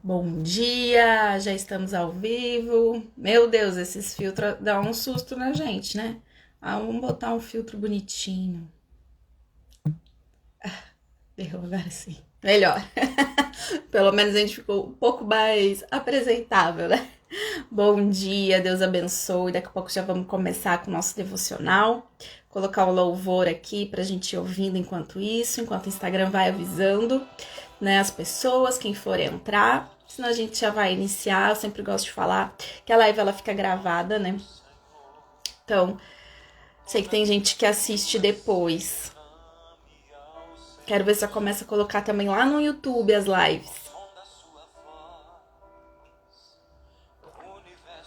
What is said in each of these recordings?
Bom dia, já estamos ao vivo. Meu Deus, esses filtros dão um susto na gente, né? Vamos botar um filtro bonitinho. Errou agora sim. Melhor. Pelo menos a gente ficou um pouco mais apresentável, né? Bom dia, Deus abençoe. Daqui a pouco já vamos começar com o nosso devocional. Colocar o louvor aqui pra gente ir ouvindo enquanto o Instagram vai avisando, né, as pessoas, quem for entrar. Senão a gente já vai iniciar. Eu sempre gosto de falar que a live ela fica gravada, né? Então, sei que tem gente que assiste depois. Quero ver se eu começo a colocar também lá no YouTube as lives.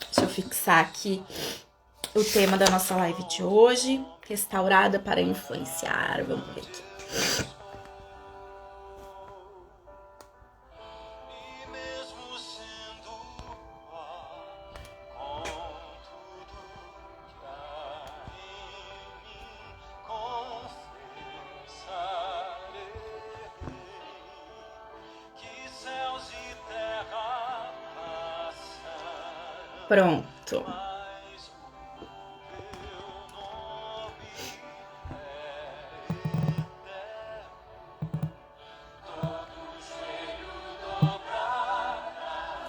Deixa eu fixar aqui o tema da nossa live de hoje. Restaurada para influenciar. Vamos ver aqui. Pronto.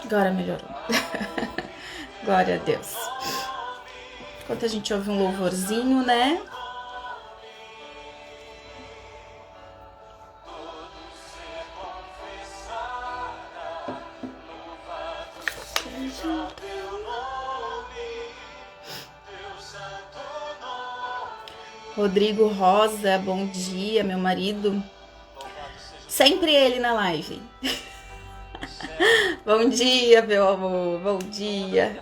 Agora melhorou. Glória a Deus. Enquanto a gente ouve um louvorzinho, né? Rodrigo Rosa, bom dia, meu marido. Sempre ele na live. Bom dia, meu amor, bom dia.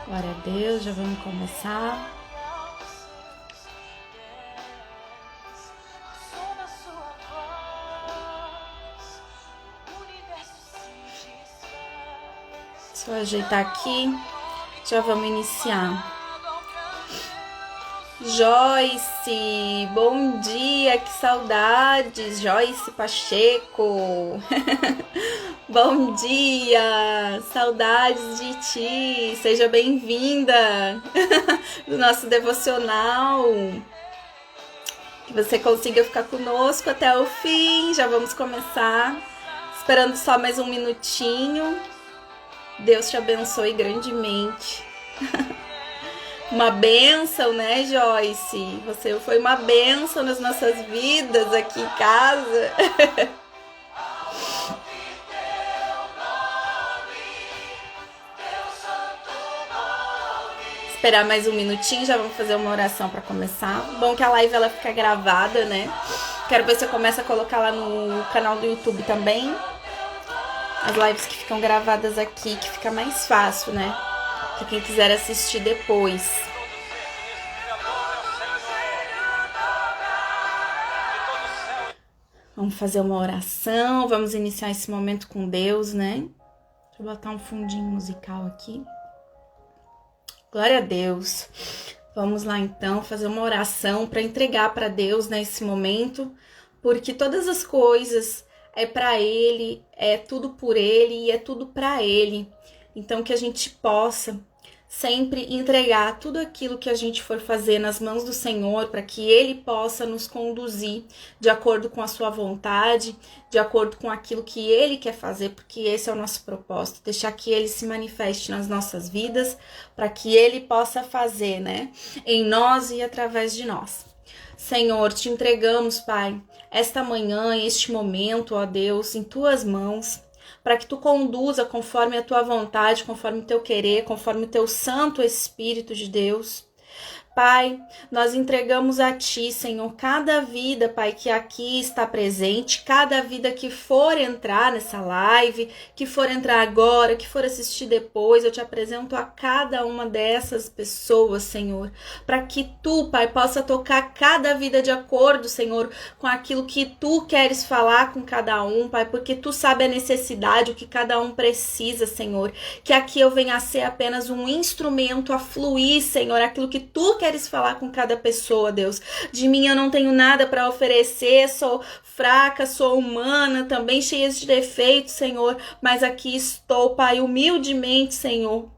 Glória a Deus, já vamos começar. Deixa eu ajeitar aqui, já vamos iniciar. Joyce, bom dia, que saudades, Joyce Pacheco. Bom dia, saudades de ti, seja bem-vinda do nosso devocional. Que você consiga ficar conosco até o fim, já vamos começar, esperando só mais um minutinho. Deus te abençoe grandemente. Uma bênção, né, Joyce? Você foi uma bênção nas nossas vidas aqui em casa. Esperar mais um minutinho, já vamos fazer uma oração para começar. Bom que a live ela fica gravada, né? Quero ver se eu começo a colocar lá no canal do YouTube também. As lives que ficam gravadas aqui, que fica mais fácil, né? Para quem quiser assistir depois. Vamos fazer uma oração, vamos iniciar esse momento com Deus, né? Deixa eu botar um fundinho musical aqui. Glória a Deus. Vamos lá então fazer uma oração para entregar para Deus nesse momento, porque todas as coisas é para Ele, é tudo por Ele e é tudo para Ele. Então que a gente possa sempre entregar tudo aquilo que a gente for fazer nas mãos do Senhor, para que Ele possa nos conduzir de acordo com a sua vontade, de acordo com aquilo que Ele quer fazer, porque esse é o nosso propósito, deixar que Ele se manifeste nas nossas vidas, para que Ele possa fazer, né, em nós e através de nós. Senhor, te entregamos, Pai, esta manhã, este momento, ó Deus, em Tuas mãos, para que Tu conduza conforme a Tua vontade, conforme o Teu querer, conforme o Teu Santo Espírito de Deus. Pai, nós entregamos a Ti, Senhor, cada vida, Pai, que aqui está presente, cada vida que for entrar nessa live, que for entrar agora, que for assistir depois, eu te apresento a cada uma dessas pessoas, Senhor, para que Tu, Pai, possa tocar cada vida de acordo, Senhor, com aquilo que Tu queres falar com cada um, Pai, porque Tu sabe a necessidade, o que cada um precisa, Senhor, que aqui eu venha a ser apenas um instrumento a fluir, Senhor, aquilo que Tu queres falar com cada pessoa, Deus. De mim eu não tenho nada para oferecer, sou fraca, sou humana, também cheia de defeitos, Senhor, mas aqui estou, Pai, humildemente, Senhor,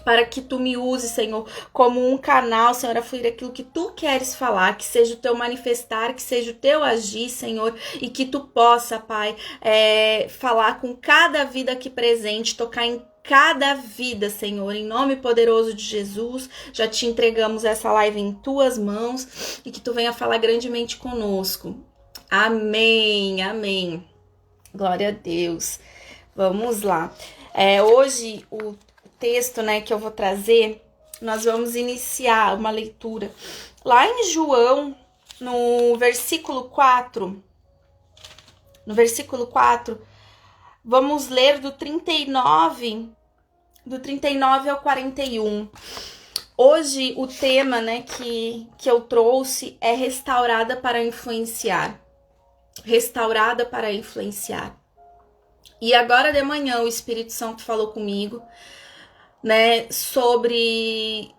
para que Tu me uses, Senhor, como um canal, Senhor, a fluir aquilo que Tu queres falar, que seja o Teu manifestar, que seja o Teu agir, Senhor, e que Tu possa, Pai, falar com cada vida aqui presente, tocar em cada vida, Senhor, em nome poderoso de Jesus. Já te entregamos essa live em Tuas mãos e que Tu venha falar grandemente conosco. Amém, amém. Glória a Deus. Vamos lá. Hoje o texto, né, que eu vou trazer, nós vamos iniciar uma leitura lá em João, no versículo 4. No versículo 4, vamos ler do 39 ao 41. Hoje o tema, né, que eu trouxe é restaurada para influenciar. Restaurada para influenciar. E agora de manhã o Espírito Santo falou comigo, né, sobre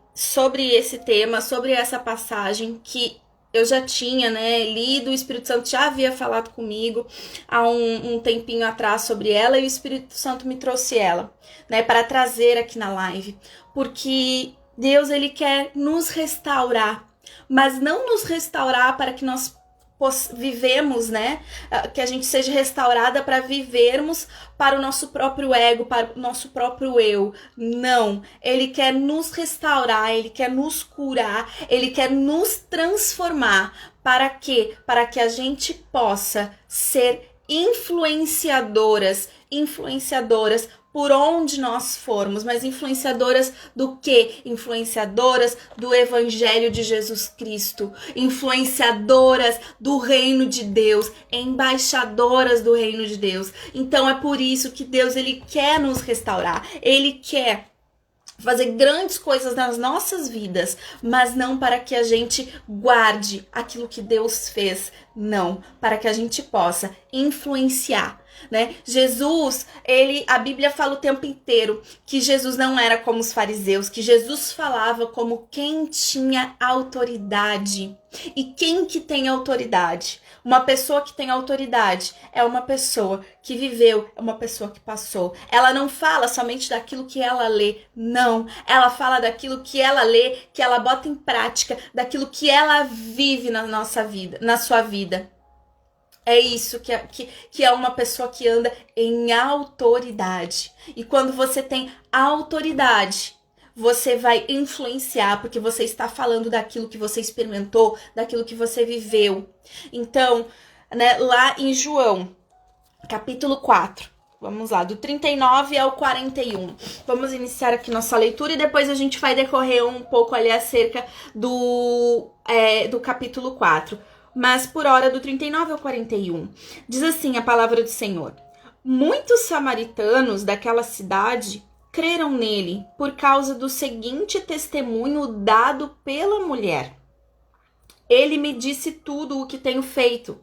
esse tema, sobre essa passagem que eu já tinha, né, lido, o Espírito Santo já havia falado comigo há um tempinho atrás sobre ela, e o Espírito Santo me trouxe ela, né, para trazer aqui na live, porque Deus, Ele quer nos restaurar, mas não nos restaurar para que nós vivemos, né, que a gente seja restaurada para vivermos para o nosso próprio ego, para o nosso próprio eu. Não, Ele quer nos restaurar, Ele quer nos curar, Ele quer nos transformar. Para quê? Para que a gente possa ser influenciadoras por onde nós formos, mas influenciadoras do quê? Influenciadoras do Evangelho de Jesus Cristo, influenciadoras do reino de Deus, embaixadoras do reino de Deus. Então é por isso que Deus, Ele quer nos restaurar, Ele quer fazer grandes coisas nas nossas vidas, mas não para que a gente guarde aquilo que Deus fez, não, para que a gente possa influenciar, né? Jesus, a Bíblia fala o tempo inteiro que Jesus não era como os fariseus, que Jesus falava como quem tinha autoridade. E quem que tem autoridade? Uma pessoa que tem autoridade é uma pessoa que viveu, é uma pessoa que passou. Ela não fala somente daquilo que ela lê, não. Ela fala daquilo que ela lê, que ela bota em prática, daquilo que ela vive na nossa vida, na sua vida. É isso que é uma pessoa que anda em autoridade. E quando você tem autoridade, você vai influenciar, porque você está falando daquilo que você experimentou, daquilo que você viveu. Então, né, lá em João, capítulo 4, vamos lá, do 39 ao 41. Vamos iniciar aqui nossa leitura e depois a gente vai decorrer um pouco ali acerca do capítulo 4. Mas por hora, do 39 ao 41, diz assim a palavra do Senhor. Muitos samaritanos daquela cidade creram nele por causa do seguinte testemunho dado pela mulher. Ele me disse tudo o que tenho feito.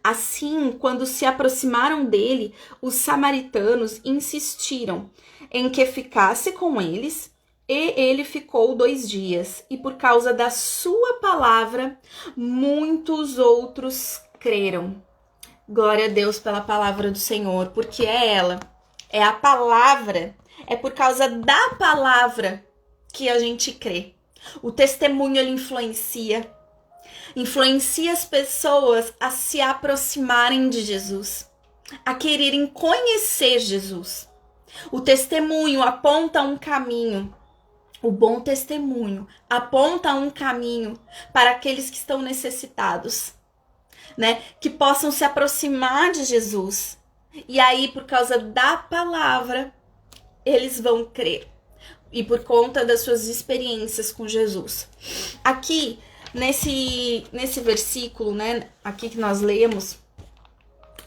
Assim, quando se aproximaram dele, os samaritanos insistiram em que ficasse com eles, e ele ficou 2 dias. E por causa da sua palavra, muitos outros creram. Glória a Deus pela palavra do Senhor, porque é ela, é a palavra, é por causa da palavra que a gente crê. O testemunho, ele influencia as pessoas a se aproximarem de Jesus, a quererem conhecer Jesus. O testemunho aponta um caminho. O bom testemunho aponta um caminho para aqueles que estão necessitados, né? Que possam se aproximar de Jesus. E aí, por causa da palavra, eles vão crer. e por conta das suas experiências com Jesus. Aqui, nesse versículo, né, aqui que nós lemos,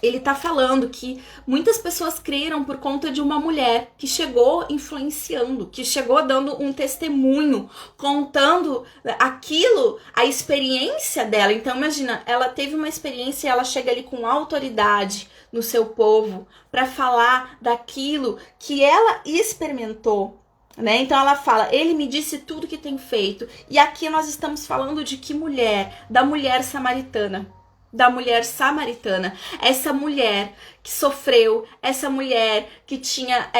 ele tá falando que muitas pessoas creram por conta de uma mulher que chegou influenciando, que chegou dando um testemunho, contando aquilo, a experiência dela. Então, imagina, ela teve uma experiência e ela chega ali com autoridade no seu povo para falar daquilo que ela experimentou, né? Então ela fala, ele me disse tudo que tem feito. E aqui nós estamos falando de que mulher? Da mulher samaritana. Da mulher samaritana, essa mulher que sofreu, essa mulher que tinha,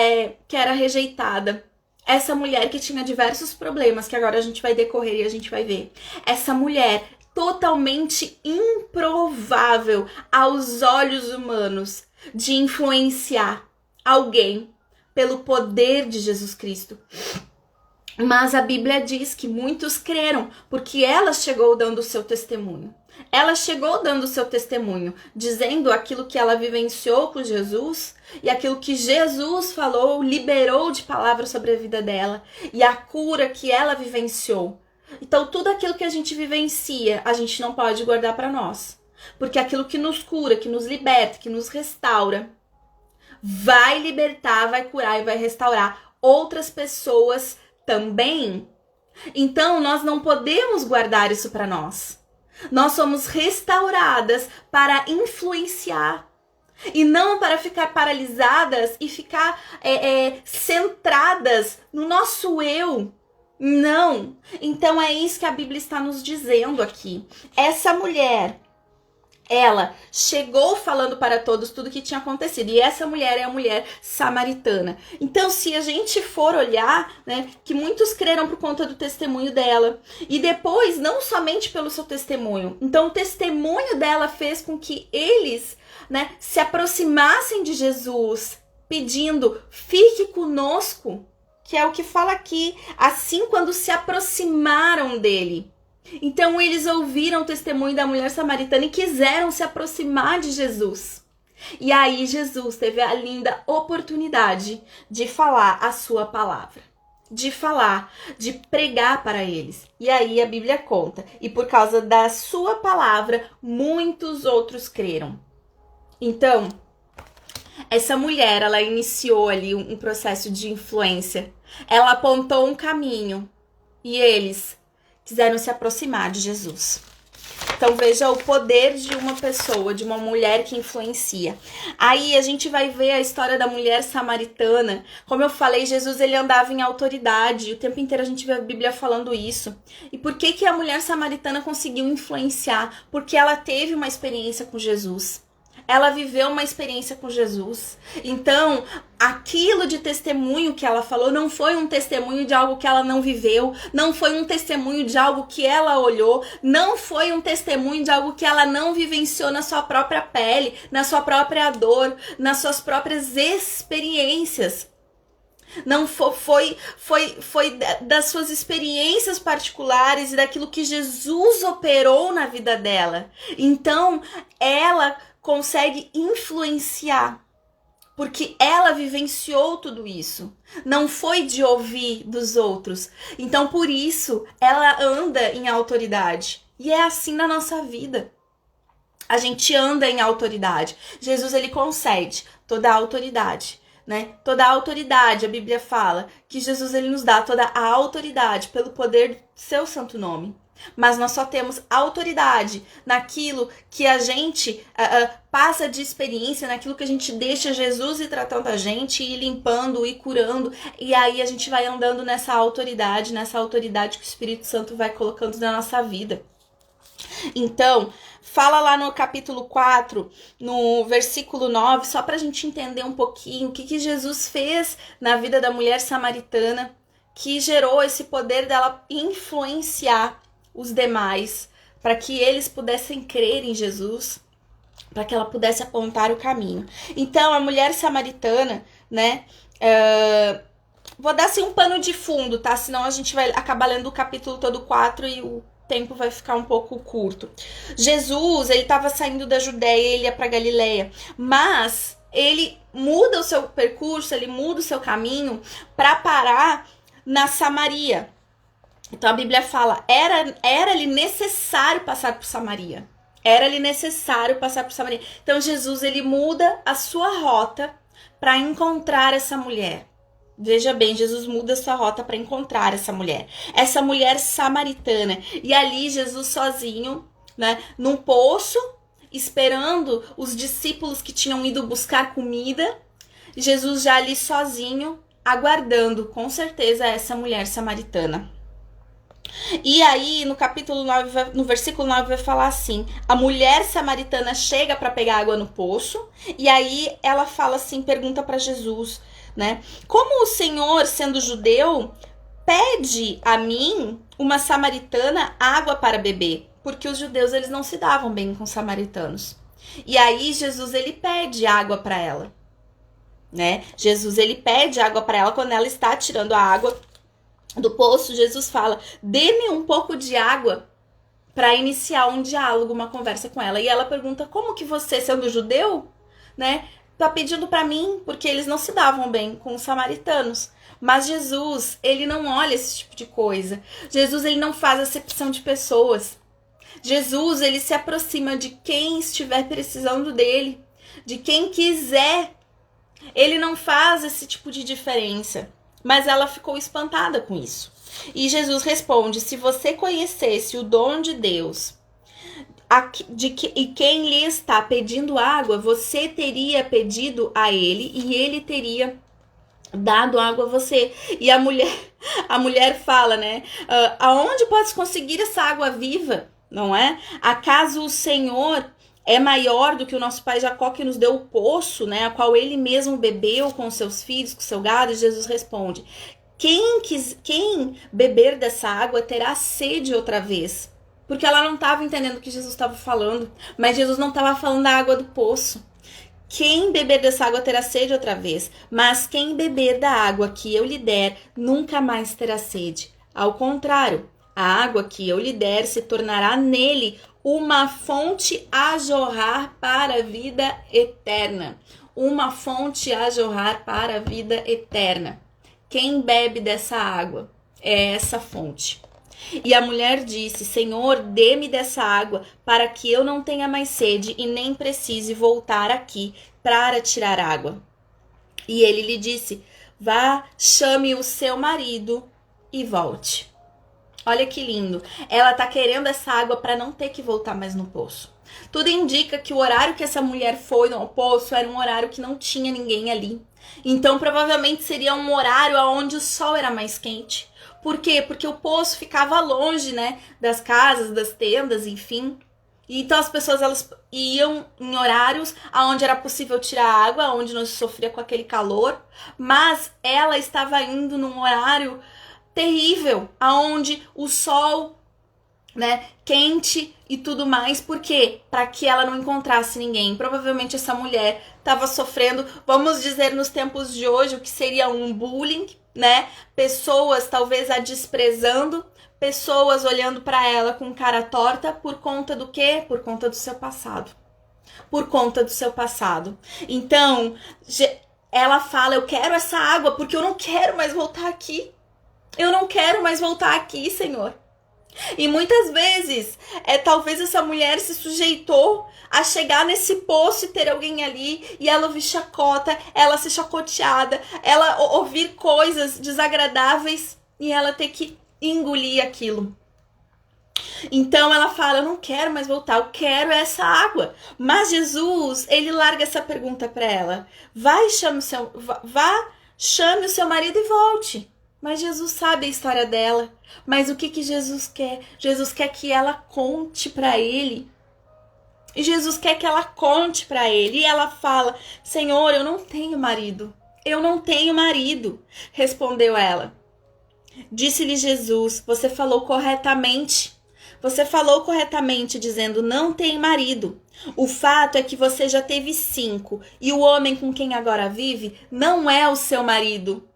que era rejeitada, essa mulher que tinha diversos problemas, que agora a gente vai decorrer e a gente vai ver. Essa mulher totalmente improvável aos olhos humanos de influenciar alguém pelo poder de Jesus Cristo. Mas a Bíblia diz que muitos creram, porque ela chegou dando o seu testemunho. Ela chegou dando o seu testemunho, dizendo aquilo que ela vivenciou com Jesus e aquilo que Jesus falou, liberou de palavras sobre a vida dela e a cura que ela vivenciou. Então, tudo aquilo que a gente vivencia, a gente não pode guardar para nós. Porque aquilo que nos cura, que nos liberta, que nos restaura, vai libertar, vai curar e vai restaurar outras pessoas também. Então, nós não podemos guardar isso para nós. Nós somos restauradas para influenciar e não para ficar paralisadas e ficar centradas no nosso eu. Não. Então é isso que a Bíblia está nos dizendo aqui. Essa mulher, ela chegou falando para todos tudo o que tinha acontecido. E essa mulher é a mulher samaritana. Então, se a gente for olhar, né, que muitos creram por conta do testemunho dela. E depois, não somente pelo seu testemunho. Então, o testemunho dela fez com que eles, né, se aproximassem de Jesus, pedindo, fique conosco. Que é o que fala aqui. Assim, quando se aproximaram dele. Então eles ouviram o testemunho da mulher samaritana e quiseram se aproximar de Jesus. E aí Jesus teve a linda oportunidade de falar a sua palavra. De falar, de pregar para eles. E aí a Bíblia conta. E por causa da sua palavra, muitos outros creram. Então, essa mulher, ela iniciou ali um processo de influência. Ela apontou um caminho. E eles quiseram se aproximar de Jesus. Então veja o poder de uma pessoa, de uma mulher que influencia. Aí a gente vai ver a história da mulher samaritana. Como eu falei, Jesus ele andava em autoridade. O tempo inteiro a gente vê a Bíblia falando isso. E por que a mulher samaritana conseguiu influenciar? Porque ela teve uma experiência com Jesus. Ela viveu uma experiência com Jesus. Então, aquilo de testemunho que ela falou não foi um testemunho de algo que ela não viveu, não foi um testemunho de algo que ela olhou, não foi um testemunho de algo que ela não vivenciou na sua própria pele, na sua própria dor, nas suas próprias experiências. Não foi das suas experiências particulares e daquilo que Jesus operou na vida dela. Então, ela consegue influenciar, porque ela vivenciou tudo isso. Não foi de ouvir dos outros. Então, por isso, ela anda em autoridade. E é assim na nossa vida. A gente anda em autoridade. Jesus, ele concede toda a autoridade, né? Toda a autoridade, a Bíblia fala que Jesus, ele nos dá toda a autoridade pelo poder do seu santo nome. Mas nós só temos autoridade naquilo que a gente passa de experiência, naquilo que a gente deixa Jesus ir tratando a gente, ir limpando, ir curando. E aí a gente vai andando nessa autoridade que o Espírito Santo vai colocando na nossa vida. Então, fala lá no capítulo 4, no versículo 9, só pra gente entender um pouquinho o que Jesus fez na vida da mulher samaritana, que gerou esse poder dela influenciar os demais, para que eles pudessem crer em Jesus, para que ela pudesse apontar o caminho. Então, a mulher samaritana, né, vou dar assim um pano de fundo, tá? Senão a gente vai acabar lendo o capítulo todo 4 e o tempo vai ficar um pouco curto. Jesus, ele estava saindo da Judéia, ele ia para Galileia, mas ele muda o seu percurso, ele muda o seu caminho para parar na Samaria. Então a Bíblia fala, era-lhe necessário passar por Samaria. Era-lhe necessário passar por Samaria. Então Jesus, ele muda a sua rota para encontrar essa mulher. Veja bem, Jesus muda a sua rota para encontrar essa mulher samaritana. E ali Jesus sozinho, né, num poço, esperando os discípulos que tinham ido buscar comida. Jesus já ali sozinho, aguardando com certeza essa mulher samaritana. E aí, no capítulo 9, no versículo 9, vai falar assim: a mulher samaritana chega para pegar água no poço, e aí ela fala assim, pergunta para Jesus, né? Como o Senhor, sendo judeu, pede a mim, uma samaritana, água para beber? Porque os judeus, eles não se davam bem com os samaritanos. E aí, Jesus, ele pede água para ela, né? Jesus, ele pede água para ela quando ela está tirando a água do poço. Jesus fala, dê-me um pouco de água para iniciar um diálogo, uma conversa com ela. E ela pergunta, como que você, sendo judeu, né, tá pedindo para mim? Porque eles não se davam bem com os samaritanos. Mas Jesus, ele não olha esse tipo de coisa. Jesus, ele não faz acepção de pessoas. Jesus, ele se aproxima de quem estiver precisando dele, de quem quiser. Ele não faz esse tipo de diferença. Mas ela ficou espantada com isso. E Jesus responde, se você conhecesse o dom de Deus e quem lhe está pedindo água, você teria pedido a ele e ele teria dado água a você. E a mulher fala, né? Aonde podes conseguir essa água viva? Não é? Acaso o Senhor é maior do que o nosso pai Jacó, que nos deu o poço, né, a qual ele mesmo bebeu com seus filhos, com seu gado? E Jesus responde, quem beber dessa água terá sede outra vez. Porque ela não estava entendendo o que Jesus estava falando. Mas Jesus não estava falando da água do poço. Quem beber dessa água terá sede outra vez. Mas quem beber da água que eu lhe der, nunca mais terá sede. Ao contrário, a água que eu lhe der se tornará nele uma fonte a jorrar para a vida eterna. Uma fonte a jorrar para a vida eterna. Quem bebe dessa água é essa fonte. E a mulher disse, Senhor, dê-me dessa água para que eu não tenha mais sede e nem precise voltar aqui para tirar água. E ele lhe disse, vá, chame o seu marido e volte. Olha que lindo. Ela tá querendo essa água para não ter que voltar mais no poço. Tudo indica que o horário que essa mulher foi no poço era um horário que não tinha ninguém ali. Então, provavelmente seria um horário onde o sol era mais quente. Por quê? Porque o poço ficava longe, né, das casas, das tendas, enfim. Então, as pessoas, elas iam em horários onde era possível tirar água, onde não se sofria com aquele calor. Mas ela estava indo num horário terrível, aonde o sol, né, quente e tudo mais. Por quê? Para que ela não encontrasse ninguém. Provavelmente essa mulher estava sofrendo, vamos dizer nos tempos de hoje, o que seria um bullying, né? Pessoas talvez a desprezando, pessoas olhando para ela com cara torta por conta do quê? Por conta do seu passado. Por conta do seu passado. Então, ela fala, eu quero essa água porque eu não quero mais voltar aqui. Eu não quero mais voltar aqui, Senhor. E muitas vezes, talvez essa mulher se sujeitou a chegar nesse poço e ter alguém ali, e ela ouvir chacota, ela ser chacoteada, ela ouvir coisas desagradáveis e ela ter que engolir aquilo. Então ela fala, eu não quero mais voltar, eu quero essa água. Mas Jesus, ele larga essa pergunta para ela. Vá, chame o seu marido e volte. Mas Jesus sabe a história dela. Mas o que Jesus quer? Jesus quer que ela conte para ele. E Jesus quer que ela conte para ele. E ela fala, Senhor, eu não tenho marido. Eu não tenho marido. Respondeu ela. Disse-lhe Jesus, você falou corretamente. Você falou corretamente dizendo, não tem marido. O fato é que você já teve 5. E o homem com quem agora vive não é o seu marido.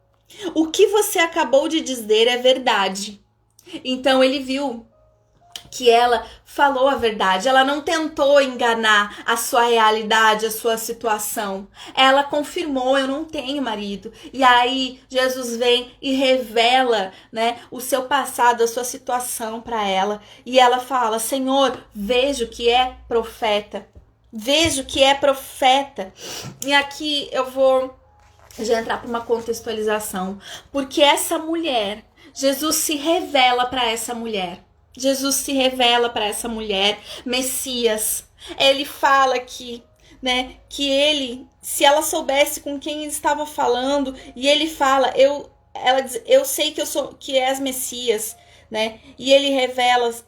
O que você acabou de dizer é verdade. Então ele viu que ela falou a verdade, ela não tentou enganar a sua realidade, a sua situação. Ela confirmou, eu não tenho marido. E aí Jesus vem e revela, né, o seu passado, a sua situação para ela. E ela fala: Senhor, vejo que é profeta. Vejo que é profeta. E aqui eu vou já entrar para uma contextualização. Porque essa mulher, Jesus se revela para essa mulher. Jesus se revela para essa mulher, Messias. Ele fala que, né, que ele, se ela soubesse com quem ele estava falando, e ele fala, ela diz, eu sei que eu sou, que és Messias, né? E ele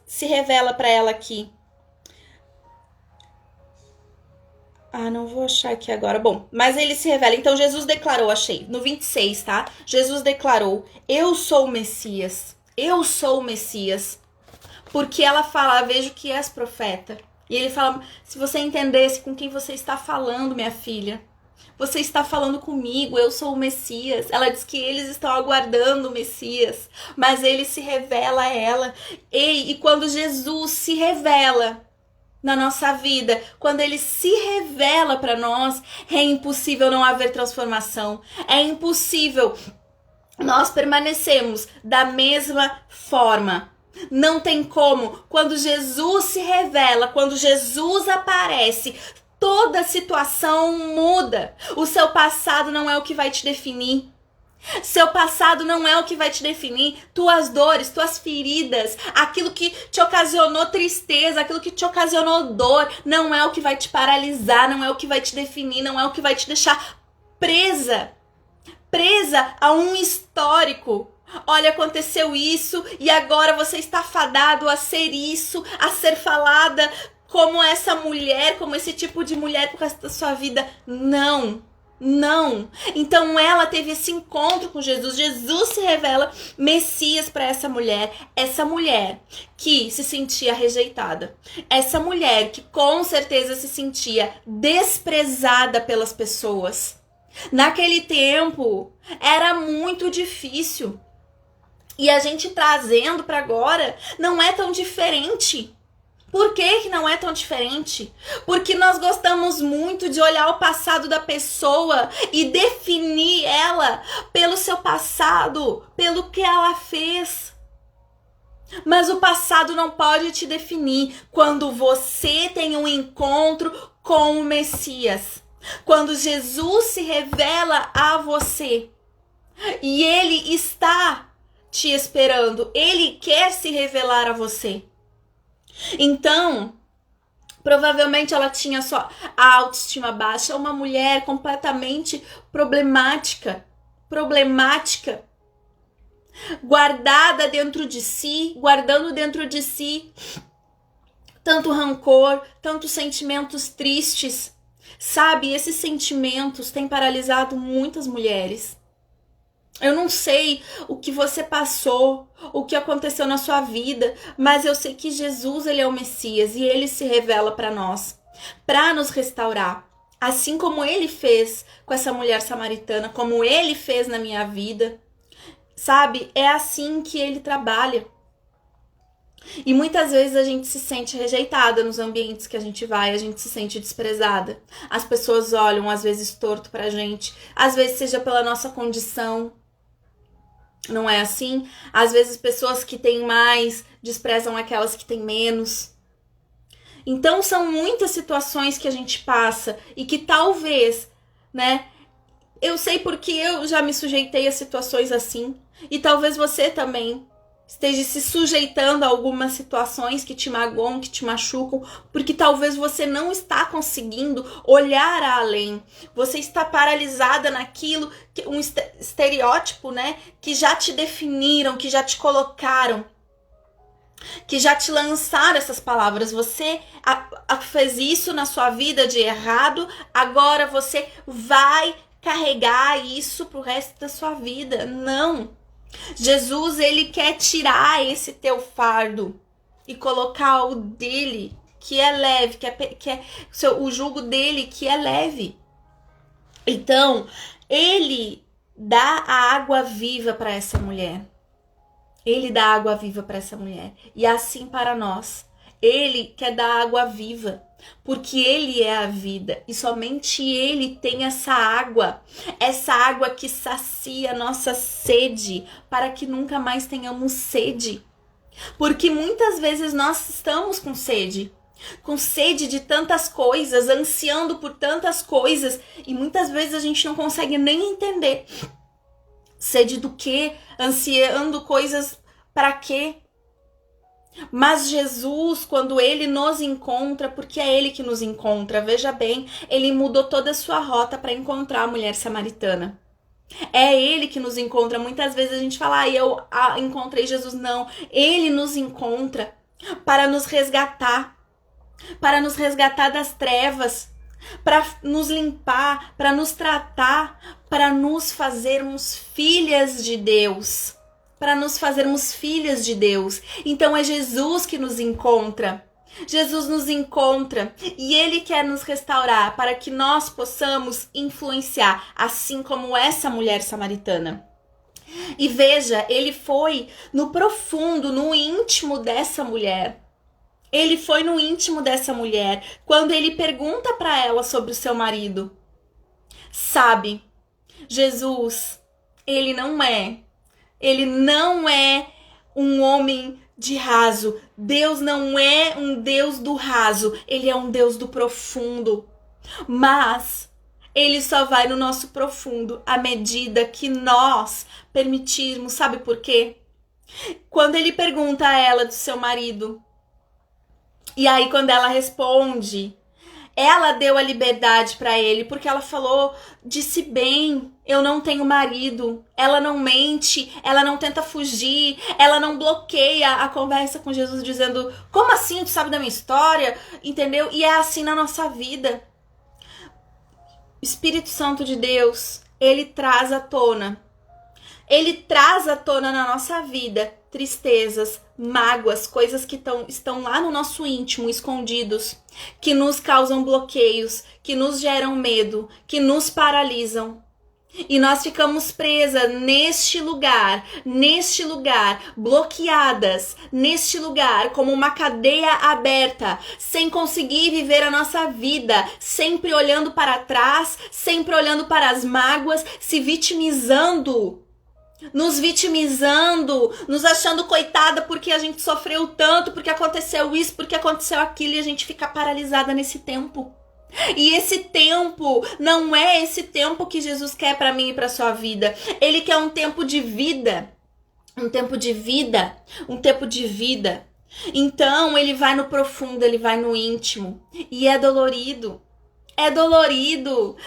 se revela para ela aqui. Não vou achar aqui agora. Bom, mas ele se revela. Então Jesus declarou, achei, no 26, tá? Jesus declarou: eu sou o Messias. Eu sou o Messias. Porque ela fala: vejo que és profeta. E ele fala: se você entendesse com quem você está falando, minha filha, você está falando comigo, eu sou o Messias. Ela diz que eles estão aguardando o Messias, mas ele se revela a ela. E quando Jesus se revela na nossa vida, quando ele se revela para nós, é impossível não haver transformação. É impossível nós permanecermos da mesma forma. Não tem como. Quando Jesus se revela, quando Jesus aparece, toda situação muda. O seu passado não é o que vai te definir. Seu passado não é o que vai te definir. Tuas dores, tuas feridas, aquilo que te ocasionou tristeza, aquilo que te ocasionou dor, não é o que vai te paralisar, não é o que vai te definir, não é o que vai te deixar presa a um histórico. Olha, aconteceu isso e agora você está fadado a ser isso, a ser falada como essa mulher, como esse tipo de mulher por resto da sua vida. Não. Então ela teve esse encontro com Jesus. Jesus se revela Messias para essa mulher que se sentia rejeitada. Essa mulher que com certeza se sentia desprezada pelas pessoas. Naquele tempo era muito difícil. E a gente trazendo para agora não é tão diferente. Por que não é tão diferente? Porque nós gostamos muito de olhar o passado da pessoa e definir ela pelo seu passado, pelo que ela fez. Mas o passado não pode te definir quando você tem um encontro com o Messias. Quando Jesus se revela a você e ele está te esperando, ele quer se revelar a você. Então, provavelmente ela tinha sua autoestima baixa, uma mulher completamente problemática, guardada dentro de si, guardando dentro de si tanto rancor, tantos sentimentos tristes. Sabe, esses sentimentos têm paralisado muitas mulheres. Eu não sei o que você passou, o que aconteceu na sua vida, mas eu sei que Jesus, ele é o Messias e ele se revela para nós, para nos restaurar. Assim como ele fez com essa mulher samaritana, como ele fez na minha vida, sabe? É assim que ele trabalha. E muitas vezes a gente se sente rejeitada nos ambientes que a gente vai, a gente se sente desprezada. As pessoas olham às vezes torto pra gente, às vezes seja pela nossa condição. Não é assim? Às vezes pessoas que têm mais desprezam aquelas que têm menos. Então são muitas situações que a gente passa e que talvez, né? Eu sei porque eu já me sujeitei a situações assim. E talvez você também esteja se sujeitando a algumas situações que te magoam, que te machucam, porque talvez você não está conseguindo olhar além. Você está paralisada naquilo, um estereótipo, né? Que já te definiram, que já te colocaram, que já te lançaram essas palavras. Você fez isso na sua vida de errado, agora você vai carregar isso pro resto da sua vida. Não. Jesus, ele quer tirar esse teu fardo e colocar o dele, que é leve, o jugo dele, que é leve. Então, ele dá a água viva para essa mulher. Ele dá água viva para essa mulher. E assim para nós. Ele quer dar água viva, porque Ele é a vida. E somente Ele tem essa água que sacia a nossa sede, para que nunca mais tenhamos sede. Porque muitas vezes nós estamos com sede de tantas coisas, ansiando por tantas coisas, e muitas vezes a gente não consegue nem entender. Sede do quê? Ansiando coisas para quê? Mas Jesus, quando Ele nos encontra, porque é Ele que nos encontra, veja bem, Ele mudou toda a sua rota para encontrar a mulher samaritana. É Ele que nos encontra. Muitas vezes a gente fala, eu encontrei Jesus. Não, Ele nos encontra para nos resgatar das trevas, para nos limpar, para nos tratar, para nos fazermos filhas de Deus. Então é Jesus que nos encontra. Jesus nos encontra e Ele quer nos restaurar para que nós possamos influenciar, assim como essa mulher samaritana. E veja, Ele foi no profundo, no íntimo dessa mulher. Ele foi no íntimo dessa mulher quando Ele pergunta para ela sobre o seu marido. Sabe, Jesus, Ele não é um homem de raso. Deus não é um Deus do raso. Ele é um Deus do profundo. Mas Ele só vai no nosso profundo à medida que nós permitirmos. Sabe por quê? Quando Ele pergunta a ela do seu marido, e aí quando ela responde, ela deu a liberdade para ele, porque ela falou, disse bem, eu não tenho marido. Ela não mente, ela não tenta fugir, ela não bloqueia a conversa com Jesus dizendo, como assim, tu sabe da minha história? Entendeu? E é assim na nossa vida. O Espírito Santo de Deus, Ele traz à tona na nossa vida tristezas, mágoas, coisas que estão lá no nosso íntimo, escondidos, que nos causam bloqueios, que nos geram medo, que nos paralisam. E nós ficamos presas neste lugar, bloqueadas, neste lugar, como uma cadeia aberta, sem conseguir viver a nossa vida, sempre olhando para trás, sempre olhando para as mágoas, se vitimizando. Nos vitimizando, nos achando coitada porque a gente sofreu tanto, porque aconteceu isso, porque aconteceu aquilo, e a gente fica paralisada nesse tempo. E esse tempo não é esse tempo que Jesus quer para mim e para sua vida. Ele quer um tempo de vida. Então ele vai no profundo, ele vai no íntimo. E é dolorido.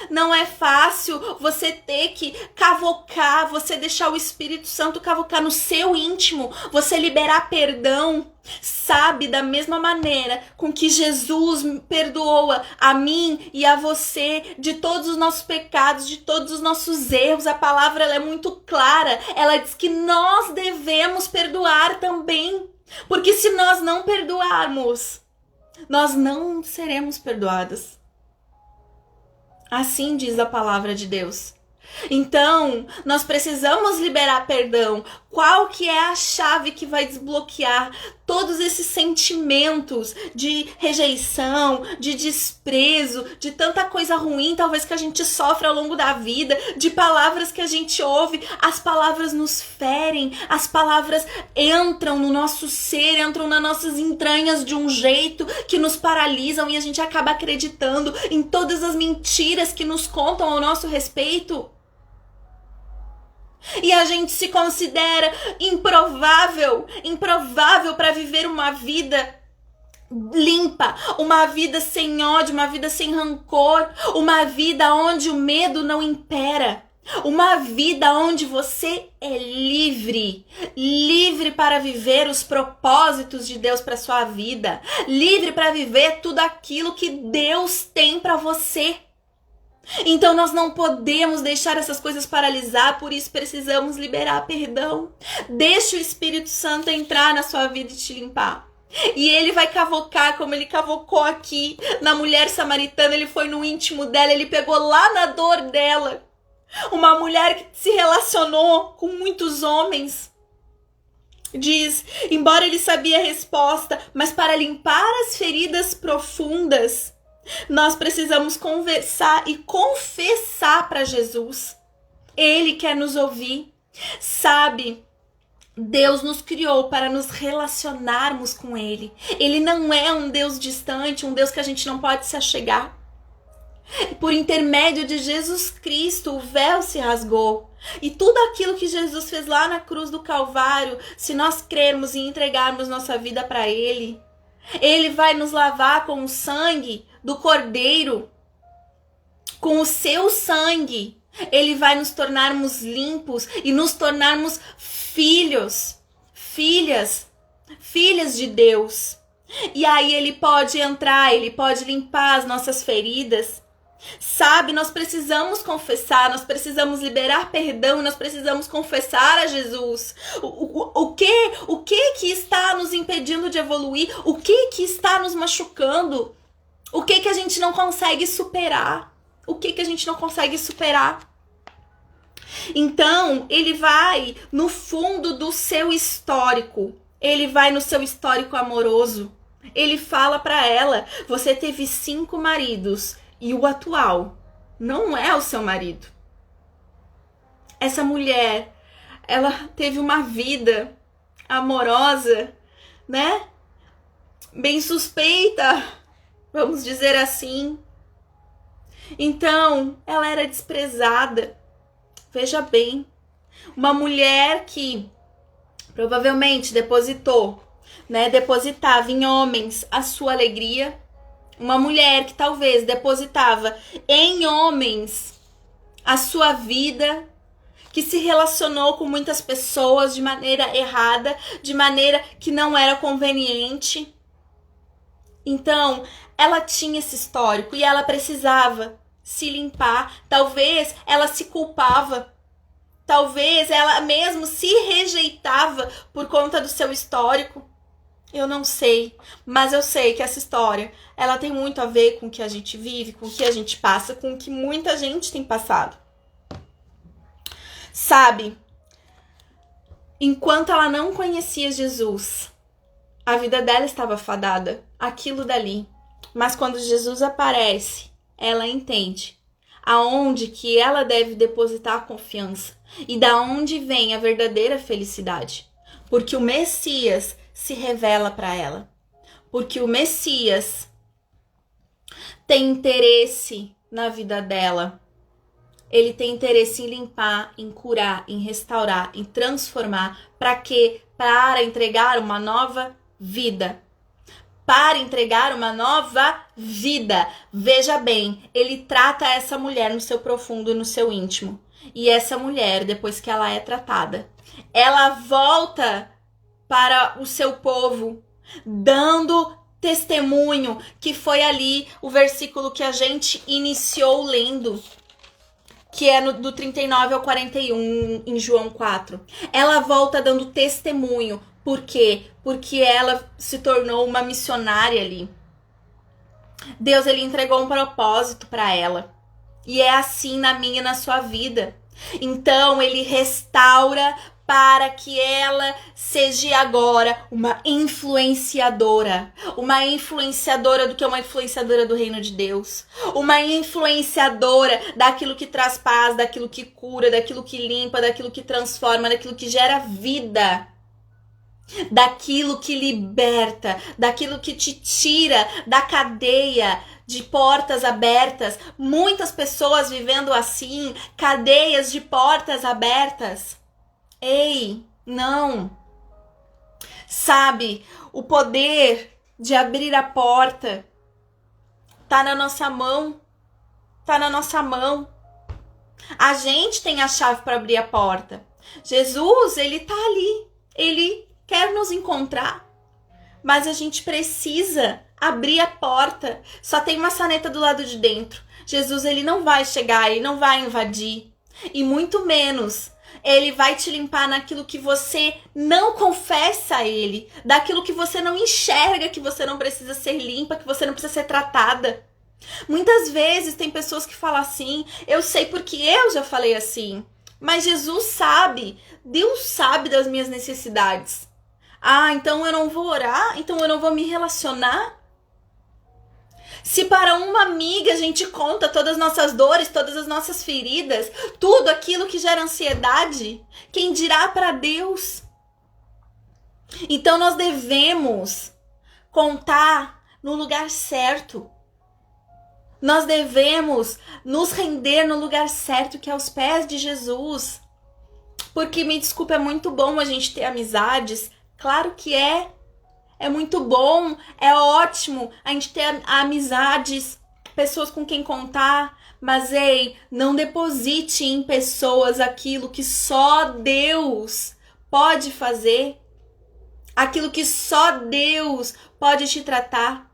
Não é fácil você ter que cavocar, você deixar o Espírito Santo cavocar no seu íntimo, você liberar perdão, sabe? Da mesma maneira com que Jesus perdoa a mim e a você de todos os nossos pecados, de todos os nossos erros. A palavra ela é muito clara, ela diz que nós devemos perdoar também, porque se nós não perdoarmos, nós não seremos perdoadas. Assim diz a palavra de Deus. Então, nós precisamos liberar perdão. Qual que é a chave que vai desbloquear todos esses sentimentos de rejeição, de desprezo, de tanta coisa ruim, talvez que a gente sofre ao longo da vida, de palavras que a gente ouve, as palavras nos ferem, as palavras entram no nosso ser, entram nas nossas entranhas de um jeito que nos paralisam e a gente acaba acreditando em todas as mentiras que nos contam ao nosso respeito. E a gente se considera improvável para viver uma vida limpa, uma vida sem ódio, uma vida sem rancor, uma vida onde o medo não impera, uma vida onde você é livre para viver os propósitos de Deus para sua vida, livre para viver tudo aquilo que Deus tem para você. Então nós não podemos deixar essas coisas paralisar, por isso precisamos liberar perdão. Deixa o Espírito Santo entrar na sua vida e te limpar. E ele vai cavocar como ele cavocou aqui na mulher samaritana. Ele foi no íntimo dela, ele pegou lá na dor dela. Uma mulher que se relacionou com muitos homens. Diz, embora ele sabia a resposta, mas para limpar as feridas profundas, nós precisamos conversar e confessar para Jesus. Ele quer nos ouvir. Sabe, Deus nos criou para nos relacionarmos com Ele. Ele não é um Deus distante, um Deus que a gente não pode se achegar. Por intermédio de Jesus Cristo, o véu se rasgou. E tudo aquilo que Jesus fez lá na cruz do Calvário, se nós crermos e entregarmos nossa vida para Ele, Ele vai nos lavar com o sangue do Cordeiro, com o seu sangue. Ele vai nos tornarmos limpos e nos tornarmos filhos, filhas de Deus. E aí Ele pode entrar, Ele pode limpar as nossas feridas. Sabe, nós precisamos confessar, nós precisamos liberar perdão, nós precisamos confessar a Jesus. O que está nos impedindo de evoluir? O que está nos machucando? O que a gente não consegue superar? O que a gente não consegue superar? Então, ele vai no fundo do seu histórico. Ele vai no seu histórico amoroso. Ele fala para ela, você teve 5 maridos e o atual não é o seu marido. Essa mulher, ela teve uma vida amorosa, né? Bem suspeita, vamos dizer assim. Então, ela era desprezada. Veja bem, uma mulher que provavelmente depositava em homens a sua alegria. Uma mulher que talvez depositava em homens a sua vida, que se relacionou com muitas pessoas de maneira errada, de maneira que não era conveniente. Então, ela tinha esse histórico e ela precisava se limpar. Talvez ela se culpava. Talvez ela mesmo se rejeitava por conta do seu histórico. Eu não sei, mas eu sei que essa história, ela tem muito a ver com o que a gente vive, com o que a gente passa, com o que muita gente tem passado. Sabe, enquanto ela não conhecia Jesus, a vida dela estava fadada, aquilo dali. Mas quando Jesus aparece, ela entende aonde que ela deve depositar a confiança e da onde vem a verdadeira felicidade. Porque o Messias se revela para ela. Porque o Messias tem interesse na vida dela. Ele tem interesse em limpar, em curar, em restaurar, em transformar. Para quê? Para entregar uma nova vida. Para entregar uma nova vida. Veja bem, ele trata essa mulher no seu profundo, no seu íntimo. E essa mulher, depois que ela é tratada, ela volta para o seu povo, dando testemunho, que foi ali o versículo que a gente iniciou lendo, que é do 39 ao 41 em João 4. Ela volta dando testemunho. Por quê? Porque ela se tornou uma missionária ali. Deus, ele entregou um propósito para ela. E é assim na minha e na sua vida. Então, ele restaura para que ela seja agora uma influenciadora. Uma influenciadora do que? Uma influenciadora do reino de Deus. Uma influenciadora daquilo que traz paz, daquilo que cura, daquilo que limpa, daquilo que transforma, daquilo que gera vida. Daquilo que liberta, daquilo que te tira da cadeia de portas abertas. Muitas pessoas vivendo assim, cadeias de portas abertas. Ei, não. Sabe, o poder de abrir a porta tá na nossa mão. Tá na nossa mão. A gente tem a chave para abrir a porta. Jesus, ele tá ali. Ele quer nos encontrar. Mas a gente precisa abrir a porta. Só tem maçaneta do lado de dentro. Jesus, ele não vai chegar, ele não vai invadir. E muito menos ele vai te limpar naquilo que você não confessa a ele, daquilo que você não enxerga, que você não precisa ser limpa, que você não precisa ser tratada. Muitas vezes tem pessoas que falam assim, eu sei porque eu já falei assim, mas Jesus sabe, Deus sabe das minhas necessidades. Ah, então eu não vou orar? Então eu não vou me relacionar? Se para uma amiga a gente conta todas as nossas dores, todas as nossas feridas, tudo aquilo que gera ansiedade, quem dirá para Deus? Então nós devemos contar no lugar certo. Nós devemos nos render no lugar certo, que é aos pés de Jesus. Porque, me desculpa, é muito bom a gente ter amizades. Claro que é. É muito bom, é ótimo a gente ter amizades, pessoas com quem contar. Mas, ei, não deposite em pessoas aquilo que só Deus pode fazer. Aquilo que só Deus pode te tratar.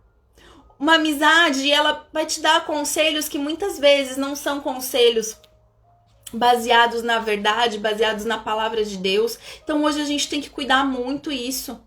Uma amizade, ela vai te dar conselhos que muitas vezes não são conselhos baseados na verdade, baseados na palavra de Deus. Então hoje a gente tem que cuidar muito isso.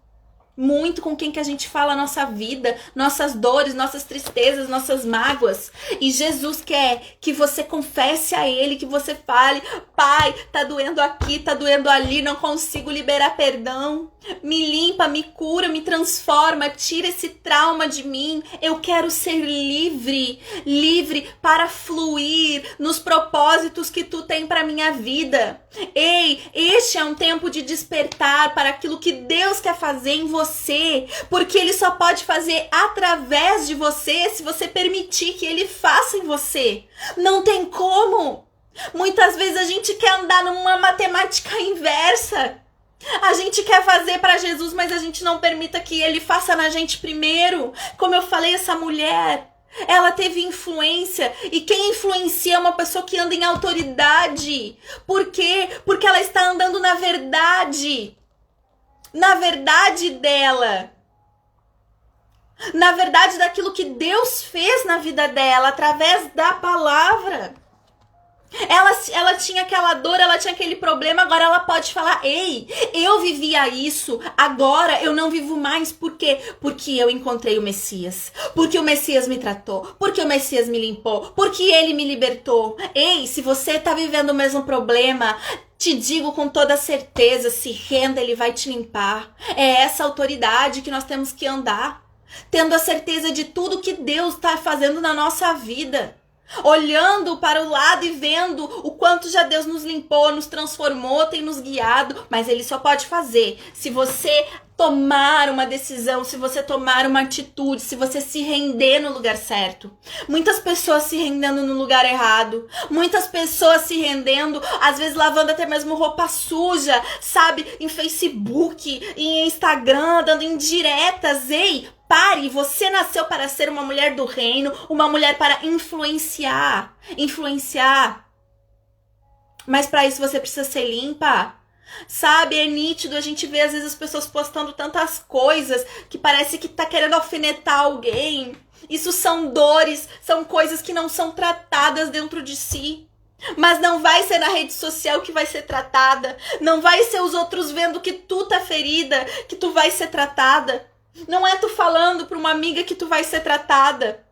Muito com quem que a gente fala a nossa vida, nossas dores, nossas tristezas, nossas mágoas. E Jesus quer que você confesse a Ele, que você fale: Pai, tá doendo aqui, tá doendo ali, não consigo liberar perdão. Me limpa, me cura, me transforma, tira esse trauma de mim. Eu quero ser livre, livre para fluir nos propósitos que Tu tem para minha vida. Ei, este é um tempo de despertar para aquilo que Deus quer fazer em você, porque Ele só pode fazer através de você se você permitir que Ele faça em você. Não tem como. Muitas vezes a gente quer andar numa matemática inversa. A gente quer fazer para Jesus, mas a gente não permita que Ele faça na gente primeiro. Como eu falei, essa mulher, ela teve influência, e quem influencia é uma pessoa que anda em autoridade. Por quê? Porque ela está andando na verdade dela, na verdade daquilo que Deus fez na vida dela, através da palavra. Ela tinha aquela dor, ela tinha aquele problema, agora ela pode falar: ei, eu vivia isso, agora eu não vivo mais. Por quê? Porque eu encontrei o Messias, porque o Messias me tratou, porque o Messias me limpou, porque Ele me libertou. Ei, se você está vivendo o mesmo problema, te digo com toda certeza, se renda, Ele vai te limpar. É essa autoridade que nós temos que andar, tendo a certeza de tudo que Deus está fazendo na nossa vida. Olhando para o lado e vendo o quanto já Deus nos limpou, nos transformou, tem nos guiado. Mas Ele só pode fazer se você tomar uma decisão, se você tomar uma atitude, se você se render no lugar certo. Muitas pessoas se rendendo no lugar errado. Muitas pessoas se rendendo, às vezes lavando até mesmo roupa suja, sabe? Em Facebook, em Instagram, dando indiretas. Ei, pare, você nasceu para ser uma mulher do reino, uma mulher para influenciar. Mas para isso você precisa ser limpa. Sabe, é nítido, a gente vê às vezes as pessoas postando tantas coisas que parece que tá querendo alfinetar alguém. Isso são dores, são coisas que não são tratadas dentro de si. Mas não vai ser na rede social que vai ser tratada. Não vai ser os outros vendo que tu tá ferida, que tu vai ser tratada. Não é tu falando para uma amiga que tu vai ser tratada.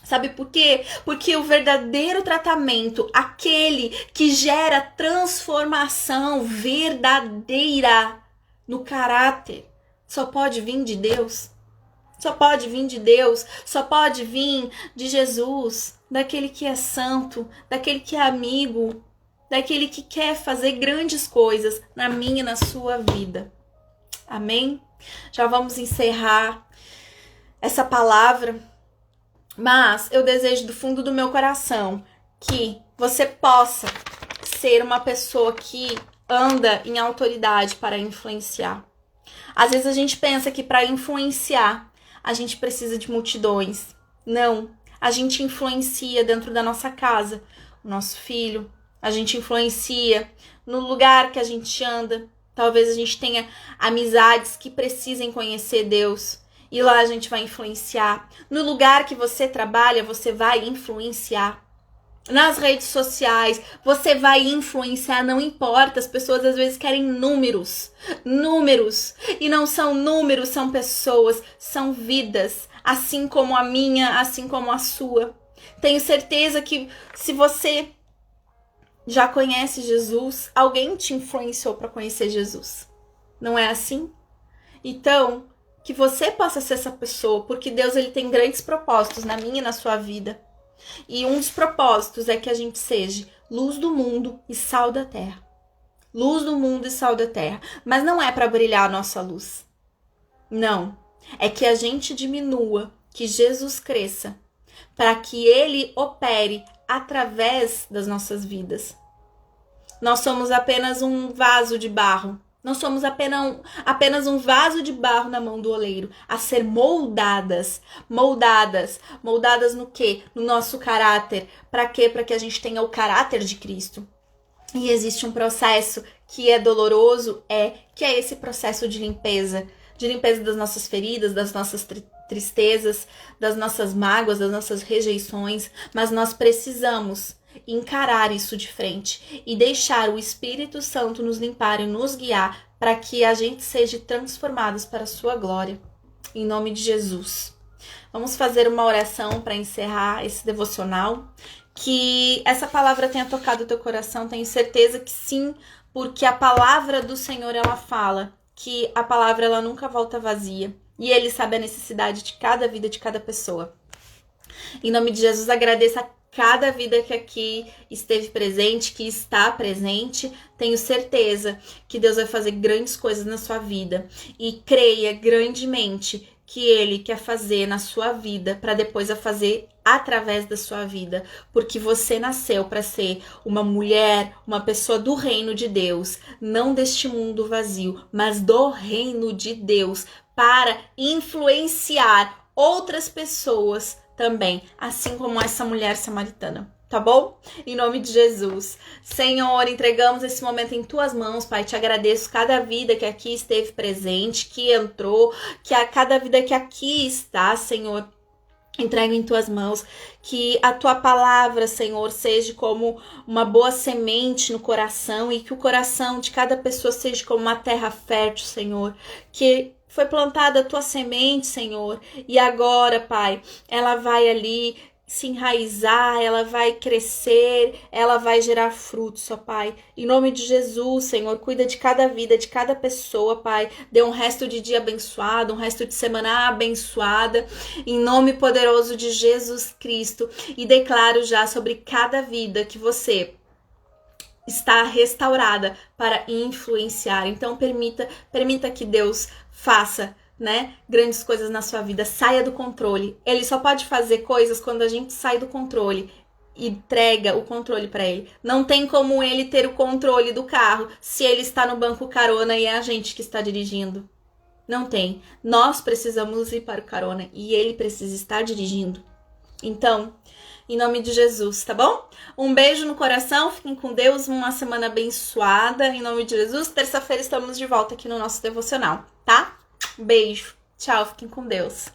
Sabe por quê? Porque o verdadeiro tratamento, aquele que gera transformação verdadeira no caráter, só pode vir de Deus. Só pode vir de Deus, só pode vir de Jesus, daquele que é santo, daquele que é amigo, daquele que quer fazer grandes coisas na minha e na sua vida. Amém? Já vamos encerrar essa palavra, mas eu desejo do fundo do meu coração que você possa ser uma pessoa que anda em autoridade para influenciar. Às vezes a gente pensa que para influenciar a gente precisa de multidões. Não, a gente influencia dentro da nossa casa, o nosso filho, a gente influencia no lugar que a gente anda. Talvez a gente tenha amizades que precisem conhecer Deus e lá a gente vai influenciar. No lugar que você trabalha, você vai influenciar. Nas redes sociais, você vai influenciar, não importa. As pessoas às vezes querem números. E não são números, são pessoas, são vidas. Assim como a minha, assim como a sua. Tenho certeza que se você já conhece Jesus, alguém te influenciou para conhecer Jesus. Não é assim? Então, que você possa ser essa pessoa, porque Deus ele tem grandes propósitos na minha e na sua vida. E um dos propósitos é que a gente seja luz do mundo e sal da terra. Luz do mundo e sal da terra. Mas não é para brilhar a nossa luz. Não. É que a gente diminua, que Jesus cresça, para que ele opere através das nossas vidas. Nós somos apenas um vaso de barro. Nós somos apenas um vaso de barro na mão do oleiro, a ser moldadas. Moldadas no quê? No nosso caráter. Para quê? Para que a gente tenha o caráter de Cristo. E existe um processo que é doloroso, que é esse processo de limpeza das nossas feridas, das nossas tristezas, das nossas mágoas, das nossas rejeições, mas nós precisamos encarar isso de frente e deixar o Espírito Santo nos limpar e nos guiar para que a gente seja transformados para a sua glória. Em nome de Jesus. Vamos fazer uma oração para encerrar esse devocional. Que essa palavra tenha tocado o teu coração, tenho certeza que sim, porque a palavra do Senhor, ela fala que a palavra ela nunca volta vazia. E Ele sabe a necessidade de cada vida, de cada pessoa. Em nome de Jesus, agradeço a cada vida que aqui esteve presente, que está presente. Tenho certeza que Deus vai fazer grandes coisas na sua vida. E creia grandemente que Ele quer fazer na sua vida, para depois a fazer através da sua vida, porque você nasceu para ser uma mulher, uma pessoa do reino de Deus, não deste mundo vazio, mas do reino de Deus, para influenciar outras pessoas também, assim como essa mulher samaritana. Tá bom? Em nome de Jesus. Senhor, entregamos esse momento em tuas mãos, Pai. Te agradeço cada vida que aqui esteve presente, que entrou, que a cada vida que aqui está, Senhor. Entrego em tuas mãos, que a tua palavra, Senhor, seja como uma boa semente no coração e que o coração de cada pessoa seja como uma terra fértil, Senhor, que foi plantada a tua semente, Senhor, e agora, Pai, ela vai ali se enraizar, ela vai crescer, ela vai gerar frutos, ó Pai. Em nome de Jesus, Senhor, cuida de cada vida, de cada pessoa, Pai. Dê um resto de dia abençoado, um resto de semana abençoada, em nome poderoso de Jesus Cristo. E declaro já sobre cada vida que você está restaurada para influenciar. Então, permita que Deus faça grandes coisas na sua vida. Saia do controle. Ele só pode fazer coisas quando a gente sai do controle e entrega o controle para ele. Não tem como ele ter o controle do carro se ele está no banco carona e é a gente que está dirigindo. Não tem. Nós precisamos ir para o carona e ele precisa estar dirigindo. Então, em nome de Jesus, tá bom? Um beijo no coração, fiquem com Deus, uma semana abençoada. Em nome de Jesus, terça-feira estamos de volta aqui no nosso devocional, tá? Beijo, tchau, fiquem com Deus.